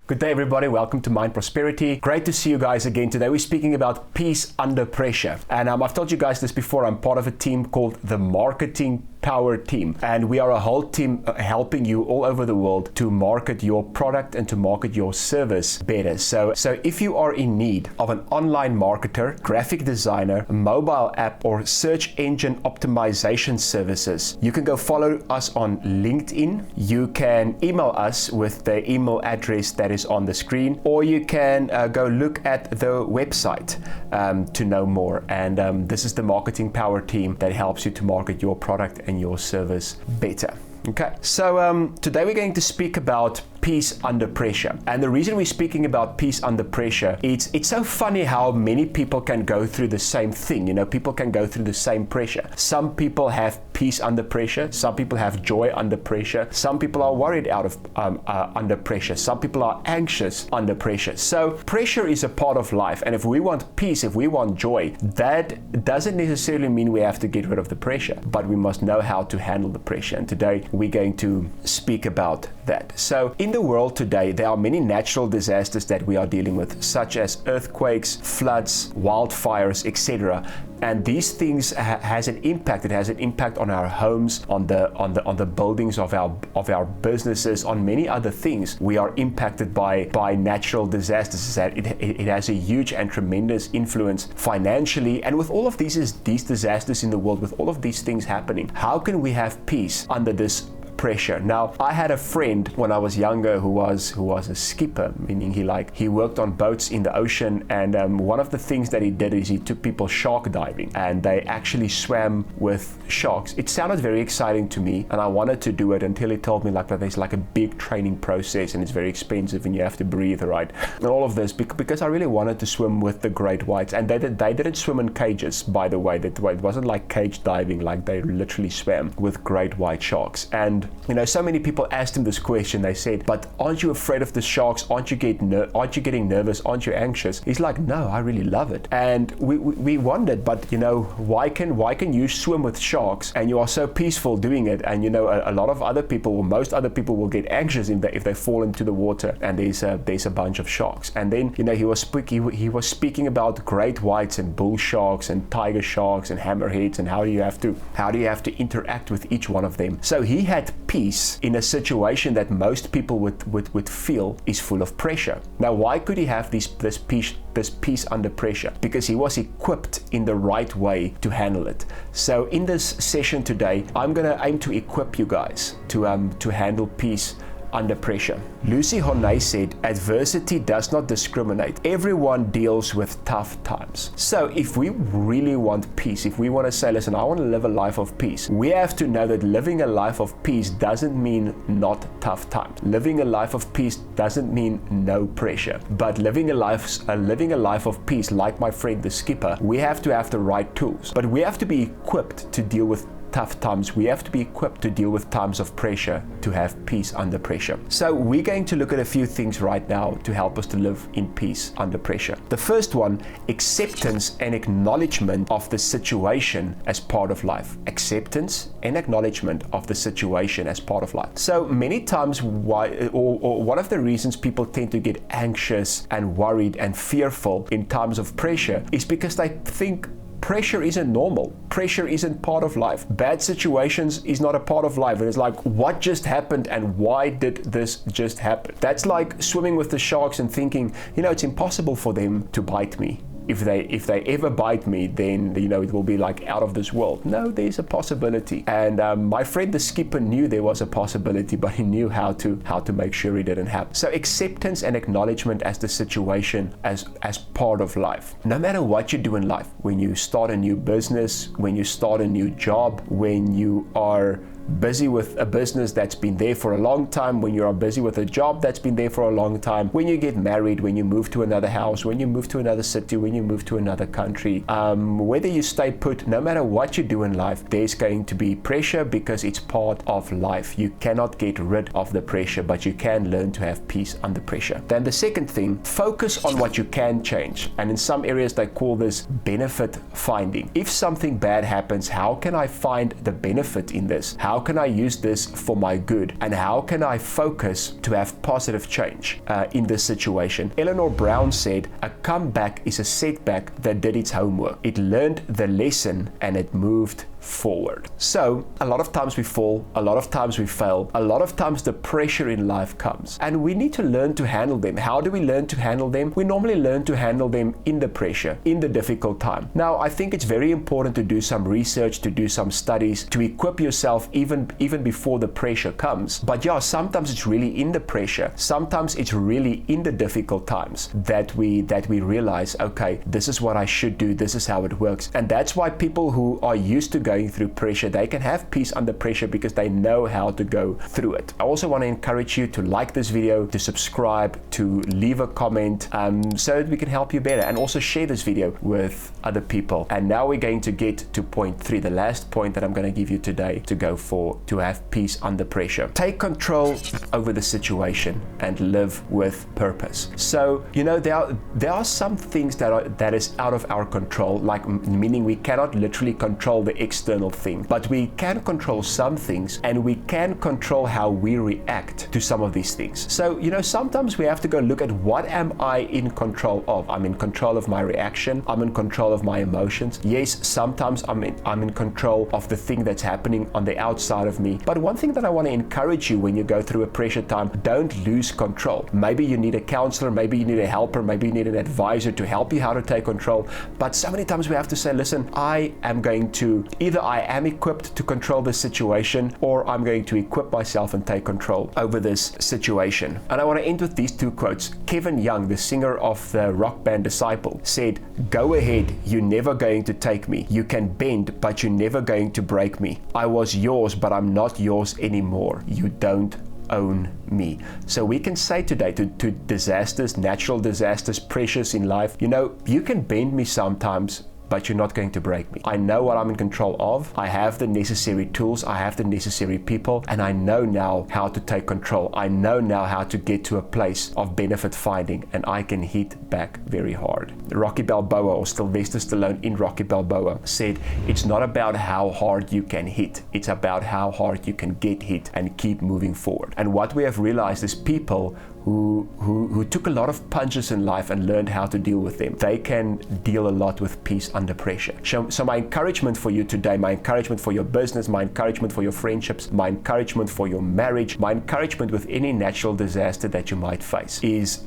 Good day, everybody. Welcome to Mind Prosperity. Great to see you guys again. Today we're speaking about peace under pressure. And I've told you guys this before. I'm part of a team called the Marketing Power Team. And we are a whole team helping you all over the world to market your product and to market your service better. So if you are in need of an online marketer, graphic designer, mobile app, or search engine optimization services, you can go follow us on LinkedIn. You can email us with the email address that is on the screen, or you can go look at the website to know more. And this is the Marketing Power Team that helps you to market your product and your service better. Okay, so today we're going to speak about peace under pressure. And the reason we're speaking about peace under pressure, it's so funny how many people can go through the same thing. You know, people can go through the same pressure. Some people have peace under pressure. Some people have joy under pressure. Some people are worried under pressure. Some people are anxious under pressure. So pressure is a part of life. And if we want peace, if we want joy, that doesn't necessarily mean we have to get rid of the pressure, but we must know how to handle the pressure. And today we're going to speak about that. So in the world today, there are many natural disasters that we are dealing with, such as earthquakes, floods, wildfires, etc. And these things has an impact. It has an impact on our homes, on the buildings of our businesses, on many other things. We are impacted by natural disasters. It has a huge and tremendous influence financially. And with all of these disasters in the world, with all of these things happening, how can we have peace under this pressure? Now, I had a friend when I was younger who was a skipper, meaning he worked on boats in the ocean, and one of the things that he did is he took people shark diving, and they actually swam with sharks. It sounded very exciting to me, and I wanted to do it until he told me that there's a big training process, and it's very expensive, and you have to breathe right, and all of this, because I really wanted to swim with the great whites. And they didn't swim in cages, by the way. It wasn't like cage diving, like they literally swam with great white sharks. And you know, so many people asked him this question. They said, "But aren't you afraid of the sharks? Aren't you getting nervous? Aren't you anxious?" He's like, "No, I really love it." And we wondered, but you know, why can you swim with sharks and you are so peaceful doing it? And you know, a lot of other people, or most other people, will get anxious if they fall into the water and there's a bunch of sharks. And then you know, he was speaking about great whites and bull sharks and tiger sharks and hammerheads, and how do you have to interact with each one of them. So he had peace in a situation that most people would feel is full of pressure. Now, why could he have this peace under pressure? Because he was equipped in the right way to handle it. So in this session today, I'm going to aim to equip you guys to handle peace under pressure. Lucy Honey said, "Adversity does not discriminate. Everyone deals with tough times." So if we really want peace, if we want to say, listen, I want to live a life of peace, we have to know that living a life of peace doesn't mean not tough times. Living a life of peace doesn't mean no pressure. But living a life of peace, like my friend the skipper, we have to have the right tools. But we have to be equipped to deal with tough times. We have to be equipped to deal with times of pressure, to have peace under pressure. So we're going to look at a few things right now to help us to live in peace under pressure. The first one, acceptance and acknowledgement of the situation as part of life. Acceptance and acknowledgement of the situation as part of life. So many times one of the reasons people tend to get anxious and worried and fearful in times of pressure is because they think pressure isn't normal. Pressure isn't part of life. Bad situations is not a part of life. And it's like, what just happened and why did this just happen? That's like swimming with the sharks and thinking, you know, it's impossible for them to bite me. If they ever bite me, then you know it will be like out of this world. No, there's a possibility. And my friend the skipper knew there was a possibility, but he knew how to make sure it didn't happen. So acceptance and acknowledgement as the situation as part of life. No matter what you do in life, when you start a new business, when you start a new job, when you are busy with a business that's been there for a long time, when you are busy with a job that's been there for a long time, when you get married, when you move to another house, when you move to another city, when you move to another country, whether you stay put, no matter what you do in life, there's going to be pressure because it's part of life. You cannot get rid of the pressure, but you can learn to have peace under pressure. Then the second thing, focus on what you can change. And in some areas they call this benefit finding. If something bad happens, how can I find the benefit in this? How How can I use this for my good? And how can I focus to have positive change in this situation? Eleanor Brown said, a comeback is a setback that did its homework. It learned the lesson and it moved forward. So a lot of times we fall, a lot of times we fail, a lot of times the pressure in life comes, and we need to learn to handle them. How do we learn to handle them? We normally learn to handle them in the pressure, in the difficult time. Now, I think it's very important to do some research, to do some studies, to equip yourself even before the pressure comes. But yeah, sometimes it's really in the pressure, sometimes it's really in the difficult times that we realize, okay, this is what I should do, this is how it works. And that's why people who are used to going through pressure, they can have peace under pressure because they know how to go through it. I also want to encourage you to like this video, to subscribe, to leave a comment, so that we can help you better, and also share this video with other people. And now we're going to get to point 3, the last point that I'm going to give you today to go for, to have peace under pressure. Take control over the situation and live with purpose. So, you know, there are some things that is out of our control, like meaning we cannot literally control the external thing, but we can control some things, and we can control how we react to some of these things. So, you know, sometimes we have to go look at, what am I in control of? I'm in control of my reaction, I'm in control of my emotions. Yes, sometimes I'm in control of the thing that's happening on the outside of me. But one thing that I want to encourage you when you go through a pressure time, don't lose control. Maybe you need a counselor, maybe you need a helper, maybe you need an advisor to help you how to take control. But so many times we have to say, listen, I am going to, either I am equipped to control this situation, or I'm going to equip myself and take control over this situation. And I want to end with these 2 quotes. Kevin Young, the singer of the rock band Disciple, said, "Go ahead, you're never going to take me. You can bend, but you're never going to break me. I was yours, but I'm not yours anymore. You don't own me." So we can say today to disasters, natural disasters, pressures in life, you know, you can bend me sometimes, but you're not going to break me. I know what I'm in control of. I have the necessary tools, I have the necessary people, and I know now how to take control. I know now how to get to a place of benefit finding, and I can hit back very hard. Rocky Balboa, or Sylvester Stallone in Rocky Balboa, said, it's not about how hard you can hit, it's about how hard you can get hit and keep moving forward. And what we have realized is people who took a lot of punches in life and learned how to deal with them, they can deal a lot with peace under pressure. So my encouragement for you today, my encouragement for your business, my encouragement for your friendships, my encouragement for your marriage, my encouragement with any natural disaster that you might face is,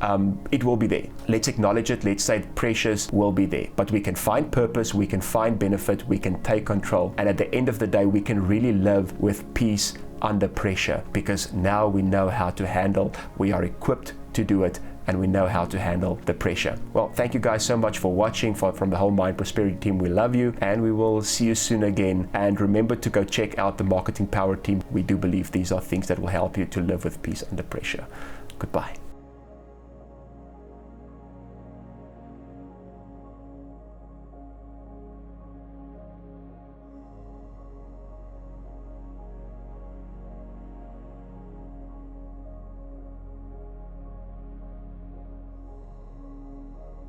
it will be there. Let's acknowledge it. Let's say pressures will be there, but we can find purpose, we can find benefit, we can take control, and at the end of the day, we can really live with peace under pressure, because now we know how to handle, we are equipped to do it, and we know how to handle the pressure. Well, thank you guys so much for watching. From the whole Mind Prosperity team, we love you, and we will see you soon again. And remember to go check out the Marketing Power team. We do believe these are things that will help you to live with peace under pressure. Goodbye.